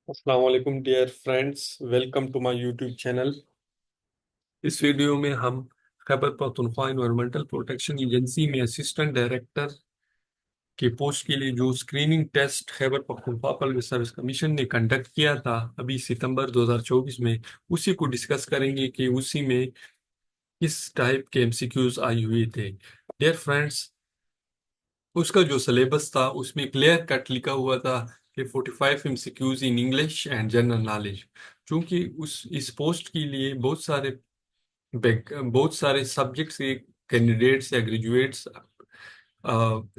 अस्सलाम वालेकुम dear friends, welcome to my YouTube channel. इस वीडियो में हम Khyber Pakhtunkhwa environmental protection agency में असिस्टेंट डायरेक्टर के पोस्ट के लिए जो screening test Khyber Pakhtunkhwa public service commission ने कंडक्ट किया था अभी सितंबर 2024 में, उसी को डिस्कस करेंगे कि उसी में किस टाइप के एमसीक्यूज आई हुए थे। डियर फ्रेंड्स, उसका जो सिलेबस था उसमें क्लियर कट लिखा हुआ था कि 45 MCQs in English and general knowledge. चूंकि उस इस पोस्ट के लिए बहुत सारे सब्जेक्ट्स के कैंडिडेट्स या ग्रेजुएट्स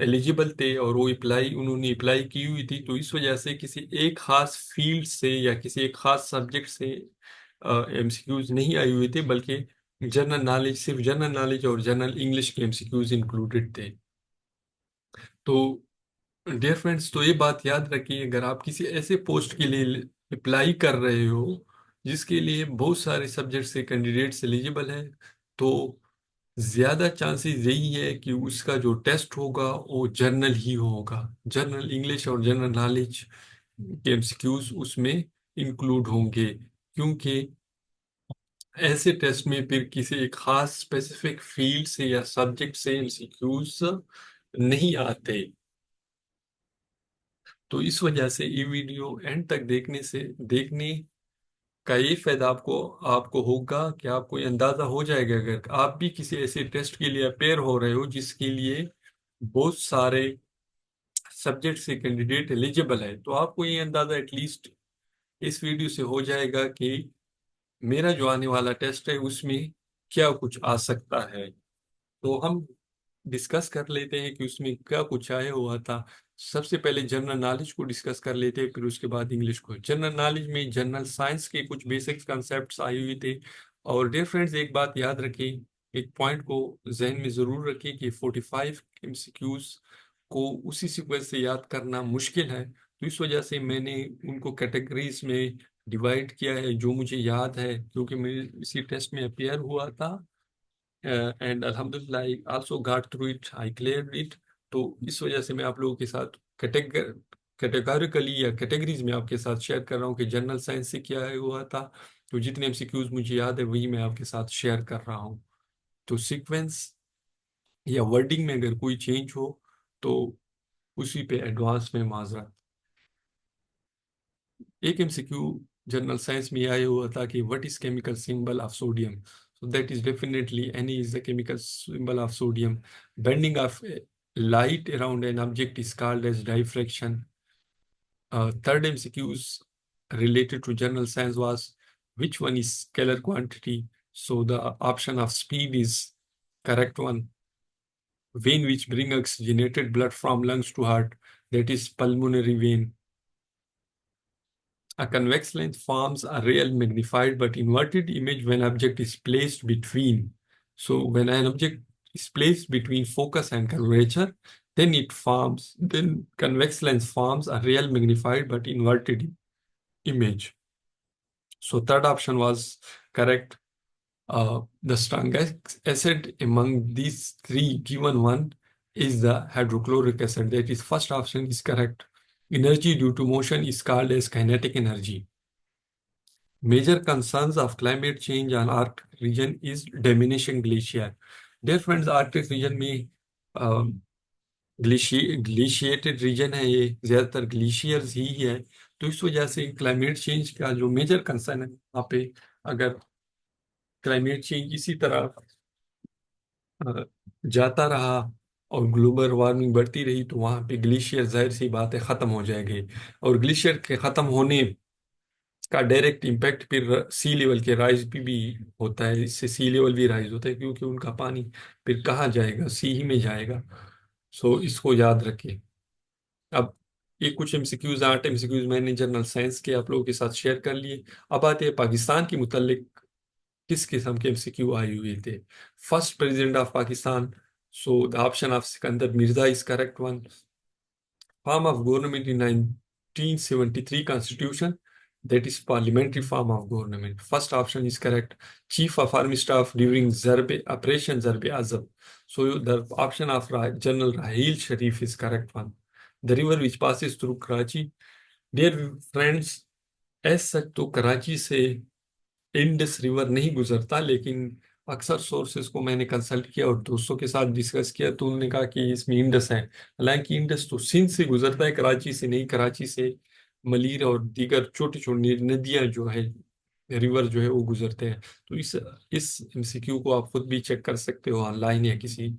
एलिजिबल थे और वो उन्होंने अप्लाई की हुई थी, तो इस वजह से किसी एक खास फील्ड से या किसी एक खास सब्जेक्ट से एमसीक्यूज नहीं आए हुए थे, बल्कि सिर्फ जनरल नॉलेज और जनरल इंग्लिश के एमसीक्यूज इंक्लूडेड थे। तो डियर फ्रेंड्स, तो ये बात याद रखिए, अगर आप किसी ऐसे पोस्ट के लिए अप्लाई कर रहे हो जिसके लिए बहुत सारे सब्जेक्ट से कैंडिडेट्स एलिजिबल हैं, तो ज्यादा चांसेस यही है कि उसका जो टेस्ट होगा वो जर्नल ही होगा। जनरल इंग्लिश और जनरल नॉलेज के एमसीक्यूज उसमें इंक्लूड होंगे, क्योंकि ऐसे टेस्ट में फिर किसी एक खास स्पेसिफिक फील्ड से या सब्जेक्ट से एमसीक्यूज नहीं आते। तो इस वजह से ये वीडियो एंड तक देखने का ये फायदा आपको आपको होगा कि आपको ये अंदाजा हो जाएगा, अगर आप भी किसी ऐसे टेस्ट के लिए अपेयर हो रहे हो जिसके लिए बहुत सारे सब्जेक्ट से कैंडिडेट एलिजिबल है, तो आपको ये अंदाजा एटलीस्ट इस वीडियो से हो जाएगा कि मेरा जो आने वाला टेस्ट है उसमें क्या कुछ आ सकता है। तो हम डिस्कस कर लेते हैं कि उसमें क्या कुछ आया हुआ था। सबसे पहले जनरल नॉलेज को डिस्कस कर लेते हैं, फिर उसके बाद इंग्लिश को। जनरल नॉलेज में जनरल साइंस के कुछ बेसिक कॉन्सेप्ट्स आए हुए थे। और डियर फ्रेंड्स, एक बात याद रखें, एक पॉइंट को जहन में जरूर रखें कि 45 एमसीक्यूज को उसी सीक्वेंस से याद करना मुश्किल है, तो इस वजह से मैंने उनको कैटेगरीज में डिवाइड किया है जो मुझे याद है, क्योंकि मैं इसी टेस्ट में अपेयर हुआ था। एंड अल्हम्दुलिल्लाह I also got through it, I cleared it. तो इस वजह से मैं आप लोगों के साथ कैटेगोरिकली या कैटेगरीज में आपके साथ शेयर कर रहा हूँ कि जनरल साइंस से क्या है हुआ था। तो जितने एमसीक्यूज मुझे याद है वही मैं आपके साथ शेयर कर रहा हूँ। तो सीक्वेंस या वर्डिंग में अगर कोई चेंज हो तो उसी पे एडवांस में माजरत। एक एमसीक्यू जनरल साइंस में आया हुआ था कि what is chemical symbol of sodium. So that is definitely Na is the chemical symbol of sodium. Bending of light around an object is called as diffraction. Third MCQs related to general science was which one is scalar quantity. So the option of speed is correct one. Vein which bring oxygenated blood from lungs to heart, that is pulmonary vein. A convex lens forms a real magnified but inverted image when object is placed between. So when an object is placed between focus and curvature, then convex lens forms a real magnified but inverted image. So third option was correct. The strongest acid among these three given one is the hydrochloric acid. That is, first option is correct. Energy due to motion is called as kinetic energy. Major concerns of climate change on Arctic region is diminishing glacier. Dear friends, Arctic region में glaciated reason है, ये ज्यादातर glaciers ही है। तो इस वजह से climate change का जो मेजर कंसर्न है वहाँ पे, अगर क्लाइमेट चेंज इसी तरह जाता रहा और ग्लोबल वार्मिंग बढ़ती रही, तो वहाँ पे ग्लेशियर जाहिर सी बात है ख़त्म हो जाएंगे। और ग्लेशियर के ख़त्म होने का डायरेक्ट इम्पैक्ट फिर सी लेवल के राइज पे भी होता है। इससे सी लेवल भी राइज होता है, क्योंकि उनका पानी फिर कहाँ जाएगा, सी ही में जाएगा। सो इसको याद रखें। अब ये कुछ एमसीक्यूज, 8 एमसीक्यूज मैंने जनरल साइंस के आप लोगों के साथ शेयर कर लिए। अब आते हैं पाकिस्तान के मुतालिक किस किस्म के एमसीक्यू आए हुए थे। First president of Pakistan, so the option of Sikandar Mirza is correct one. Form of government in 1973 Constitution, that is parliamentary form of government. First option is correct. Chief of Army Staff during Operation Zarb Azab. So the option of General Rahil Sharif is correct one. The river which passes through Karachi. Dear friends, ऐसा सच तो कराची से Indus river नहीं गुजरता, लेकिन अक्सर sources को मैंने consult किया और दोस्तों के साथ डिस्कस किया तो उन्होंने कहा कि इसमें इंडस है। हालांकि इंडस तो सिंध से गुजरता है, कराची से नहीं। कराची से मलीर और दीगर छोटी छोटी नदियां जो है, रिवर जो है वो गुजरते हैं। तो इस एमसीक्यू को आप खुद भी चेक कर सकते हो ऑनलाइन या किसी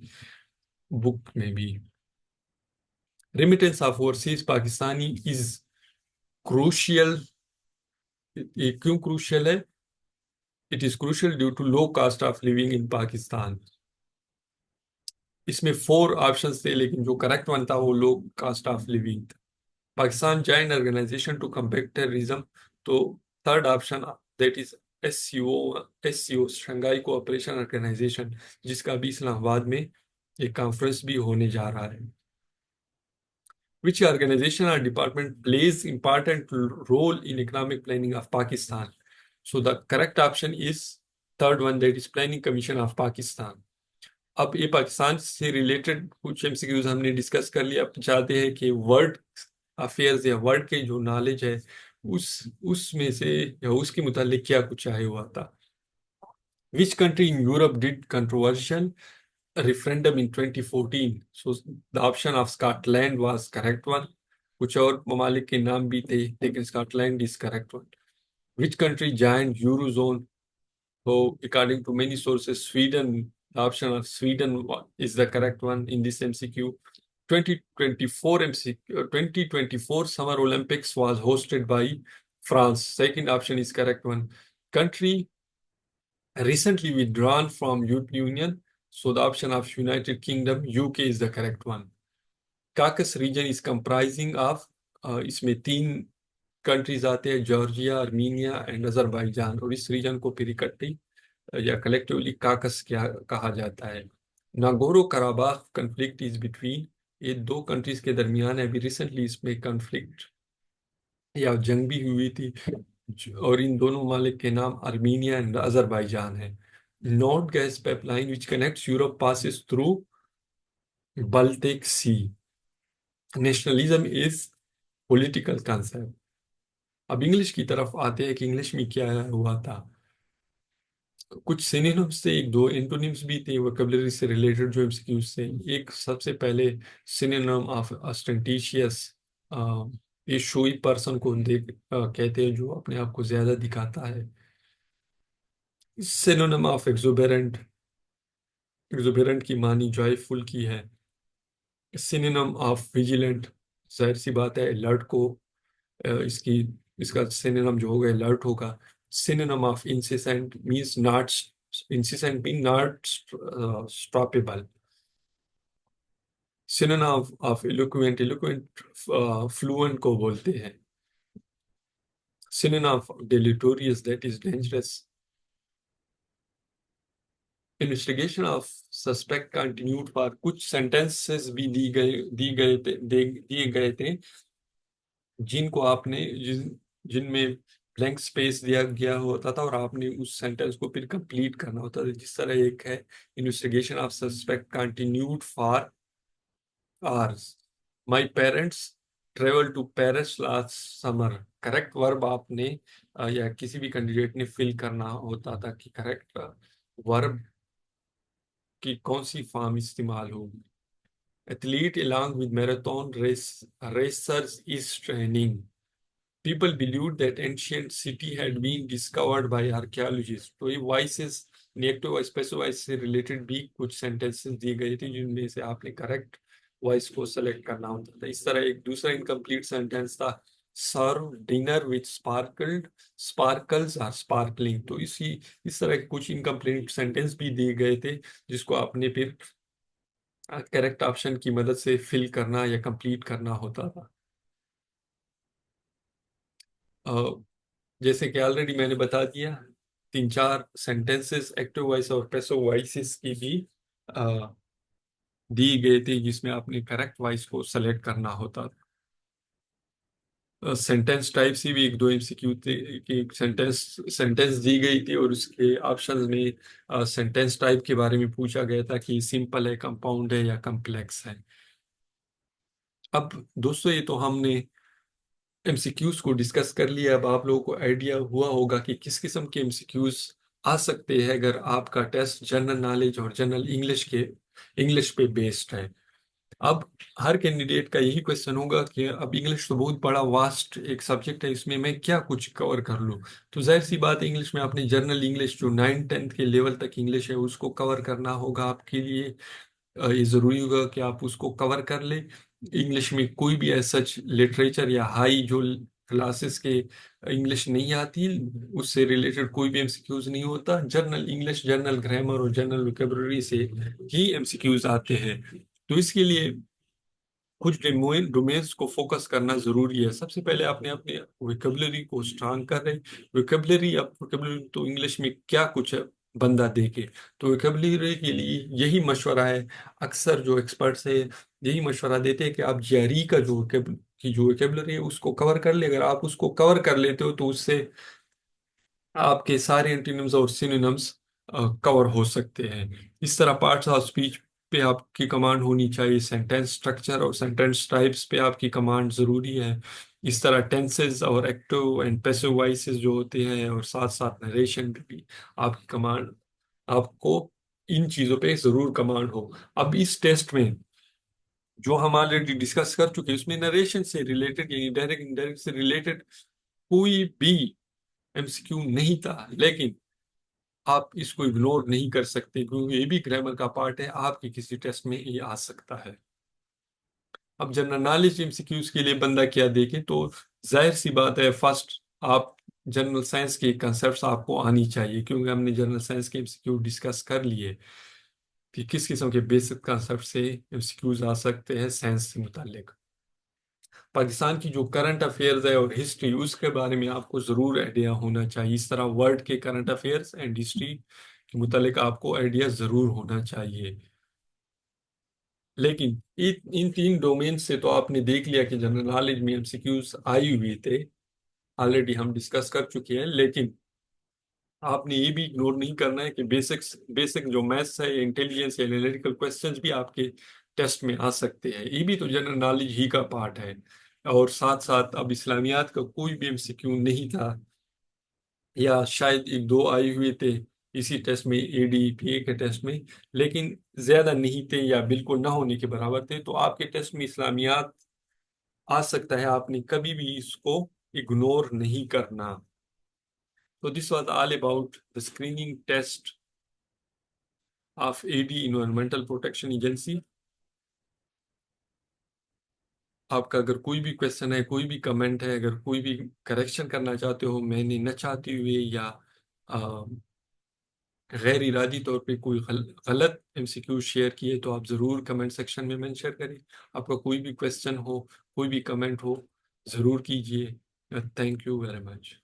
बुक में भी। Remittance of overseas Pakistani is crucial. ये क्यों क्रूशियल है? It is crucial due to low cost of living in Pakistan. इसमें 4 ऑप्शंस थे, लेकिन जो करेक्ट वन था वो लो कास्ट ऑफ लिविंग था। Pakistan joint organization to combat terrorism, तो third option, that is S C O Shanghai cooperation organization, जिसका भी इस्लामाबाद में एक कॉन्फ्रेंस भी होने जा रहा है। Which organization or department plays important role in economic planning of Pakistan? So the correct option is third one, that is Planning Commission of Pakistan. अब ये पाकिस्तान से रिलेटेड कुछ एमसीक्यूज हमने डिस्कस कर लिया। अब चाहते हैं कि वर्ल्ड अफेयर्स या वर्ल्ड के जो नॉलेज है उसमें से या उसके मुतालिक क्या कुछ आया हुआ था। Which country in Europe did controversial referendum in 2014? So the option of Scotland was correct one. कुछ और ममालिक के नाम भी थे, लेकिन Scotland is correct one. Which country joined Eurozone? So according to many sources, Sweden. The option of Sweden is the correct one in this MCQ. 2024 MCQ, 2024 Summer Olympics was hosted by France. Second option is correct one. Country recently withdrawn from European Union. So the option of United Kingdom, UK is the correct one. Caucasus region is comprising of, इसमें 3 countries आते हैं, Georgia, Armenia and Azerbaijan, और इस reason को फिर इकट्ठी या collectively काकस क्या कहा जाता है। नागोरो कराबाख कंफ्लिक्ट इज बिटवीन, ये 2 कंट्रीज के दरमियान है। अभी रिसेंटली इसमें कंफ्लिक्ट या जंग भी हुई थी, और इन दोनों ममालिक के नाम आर्मीनिया एंड अजरबैजान है। North gas pipeline which connects Europe passes through Baltic Sea. Nationalism is political concept. अब इंग्लिश की तरफ आते हैं कि इंग्लिश में क्या हुआ था। कुछ सिनोनिम्स थे, एक दो एंटोनिम्स भी थे वोकैबुलरी से रिलेटेड जो एमसीक्यूज थे। एक सबसे पहले सिनोनिम ऑफ ऑस्टेंटिशियस, ये शोई पर्सन को कहते हैं जो अपने आप को ज्यादा दिखाता है। सिनोनिम ऑफ एक्सुबेरेंट, एक्सुबेरेंट की मानी जॉयफुल की है। सिनोनिम ऑफ विजिलेंट, जाहिर सी बात है अलर्ट को, इसकी इसका सिनोनिम जो होगा अलर्ट होगा। Synonym of incessant means not, incessant mean not stoppable. Synonym of eloquent, eloquent fluent को बोलते हैं। Synonym of deleterious, that is dangerous. Investigation of suspect continued for, कुछ सेंटेंसेस भी दिए गए थे जिनको आपने जिनमें ब्लैंक स्पेस दिया गया होता था और आपने उस सेंटेंस को फिर कंप्लीट करना होता था। जिस तरह एक है, investigation of suspect continued for hours, my parents travel to Paris last summer. Correct verb आपने या किसी भी कैंडिडेट ने फिल करना होता था कि करेक्ट वर्ब की कौन सी फॉर्म इस्तेमाल होगी। Athlete along with marathon racers is training. People believed that ancient city had been discovered by archaeologists. तो ये voices negative voice passive voice से रिलेटेड भी कुछ सेंटेंसेस दिए गए थे जिनमें से आपने करेक्ट वॉइस को सेलेक्ट करना होता था। इस तरह एक दूसरा इनकम्प्लीट सेंटेंस था, serve dinner with sparkled, sparkles or sparkling. तो इस तरह के कुछ इनकम्प्लीट सेंटेंस भी दिए गए थे जिसको आपने फिर करेक्ट ऑप्शन की मदद से फिल करना या कंप्लीट करना होता था। जैसे कि ऑलरेडी मैंने बता दिया, 3-4 सेंटेंसेस एक्टिव वॉइस और पैसिव वॉइसेस की भी अ, दी गई थी जिसमें आपने करेक्ट वॉइस को सेलेक्ट करना होता था। सेंटेंस टाइप से भी एक दो एमसीक्यू थे कि सेंटेंस सेंटेंस दी गई थी और उसके ऑप्शंस में सेंटेंस टाइप के बारे में पूछा गया था कि सिंपल है, कंपाउंड है या कम्प्लेक्स है। अब दोस्तों ये तो हमने एमसीक्यूज को डिस्कस कर लिया। अब आप लोगों को आइडिया हुआ होगा कि किस किस्म के एमसीक्यूज आ सकते हैं अगर आपका टेस्ट जनरल नॉलेज और जनरल इंग्लिश पे बेस्ड है। अब हर कैंडिडेट का यही क्वेश्चन होगा कि अब इंग्लिश तो बहुत बड़ा वास्ट एक सब्जेक्ट है, इसमें मैं क्या कुछ कवर कर लूँ। तो जाहिर सी बात है, इंग्लिश में आपने जनरल इंग्लिश जो 9th-10th के लेवल तक इंग्लिश है उसको कवर करना होगा। आपके लिए ये जरूरी होगा कि आप उसको कवर कर ले। इंग्लिश में कोई भी ऐसा लिटरेचर या हाई जो क्लासेस के इंग्लिश नहीं आती, उससे रिलेटेड कोई भी एमसीक्यूज नहीं होता। जनरल इंग्लिश, जनरल ग्रामर और जनरल वोकेबलरी से ही एमसीक्यूज आते हैं। तो इसके लिए कुछ डोमेन्स को फोकस करना जरूरी है। सबसे पहले आपने अपने वोकेबलरी को स्ट्रांग कर रहे। वोकेबलरी तो इंग्लिश में क्या कुछ है बंदा देखे। तो वोकेबलरी के लिए यही मशवरा है, अक्सर जो एक्सपर्ट्स है यही मशवरा देते हैं कि आप जीआरई का जो वोकेबलरी है उसको कवर कर ले। अगर आप उसको कवर कर लेते हो तो उससे आपके सारे एंटीनिम्स और सिनोनिम्स कवर हो सकते हैं। इस तरह पार्ट्स ऑफ स्पीच पे आपकी कमांड होनी चाहिए। सेंटेंस स्ट्रक्चर और सेंटेंस टाइप्स पे आपकी कमांड जरूरी है। इस तरह टेंसेस और एक्टिव एंड पैसिव वॉइसेस जो होते हैं, और साथ साथ नरेशन पे भी आपकी कमांड, आपको इन चीजों पे जरूर कमांड हो। अब इस टेस्ट में जो हम ऑलरेडी डिस्कस कर चुके हैं उसमें नरेशन से रिलेटेड यानी डायरेक्ट इनडायरेक्ट से रिलेटेड कोई भी एमसीक्यू नहीं था, लेकिन आप इसको इग्नोर नहीं कर सकते क्योंकि ये भी ग्रामर का पार्ट है, आपके किसी टेस्ट में ये आ सकता है। अब जनरल नॉलेज एमसीक्यूज के लिए बंदा क्या देखे, तो जाहिर सी बात है फर्स्ट आप जनरल साइंस के कंसेप्ट्स आपको आनी चाहिए, क्योंकि हमने जनरल साइंस के एमसीक्यू डिस्कस कर लिए कि किस किस्म के बेसिक कंसेप्ट से एमसीक्यूज आ सकते हैं साइंस से मुतालिक। पाकिस्तान की जो करंट अफेयर्स है और हिस्ट्री, उसके बारे में आपको जरूर आइडिया होना चाहिए। इस तरह वर्ल्ड के करंट अफेयर्स एंड हिस्ट्री के मुतालिक आपको आइडिया जरूर होना चाहिए। लेकिन इन तीन डोमेन से तो आपने देख लिया कि जनरल नॉलेज में एमसीक्यूज आई हुए थे, ऑलरेडी हम डिस्कस कर चुके हैं। लेकिन आपने ये भी इग्नोर नहीं करना है कि बेसिक जो मैथ्स है, इंटेलिजेंस या एनालिटिकल क्वेश्चंस भी आपके टेस्ट में आ सकते हैं। ये भी तो जनरल नॉलेज ही का पार्ट है। और साथ साथ अब इस्लामियात का कोई भी एमसीक्यू नहीं था, या शायद एक दो आए हुए थे इसी टेस्ट में, एडीपीए के टेस्ट में, लेकिन ज्यादा नहीं थे या बिल्कुल ना होने के बराबर थे। तो आपके टेस्ट में इस्लामियात आ सकता है, आपने कभी भी इसको इग्नोर नहीं करना। तो this was all about the screening test of AD environmental protection agency. आपका अगर कोई भी क्वेश्चन है, कोई भी कमेंट है, अगर कोई भी करेक्शन करना चाहते हो मैंने न चाहते हुए, या गैर इरादी तौर पे कोई गलत एमसीक्यू शेयर किए, तो आप ज़रूर कमेंट सेक्शन में मेंशन करें। आपका कोई भी क्वेश्चन हो, कोई भी कमेंट हो, ज़रूर कीजिए। Thank you very much.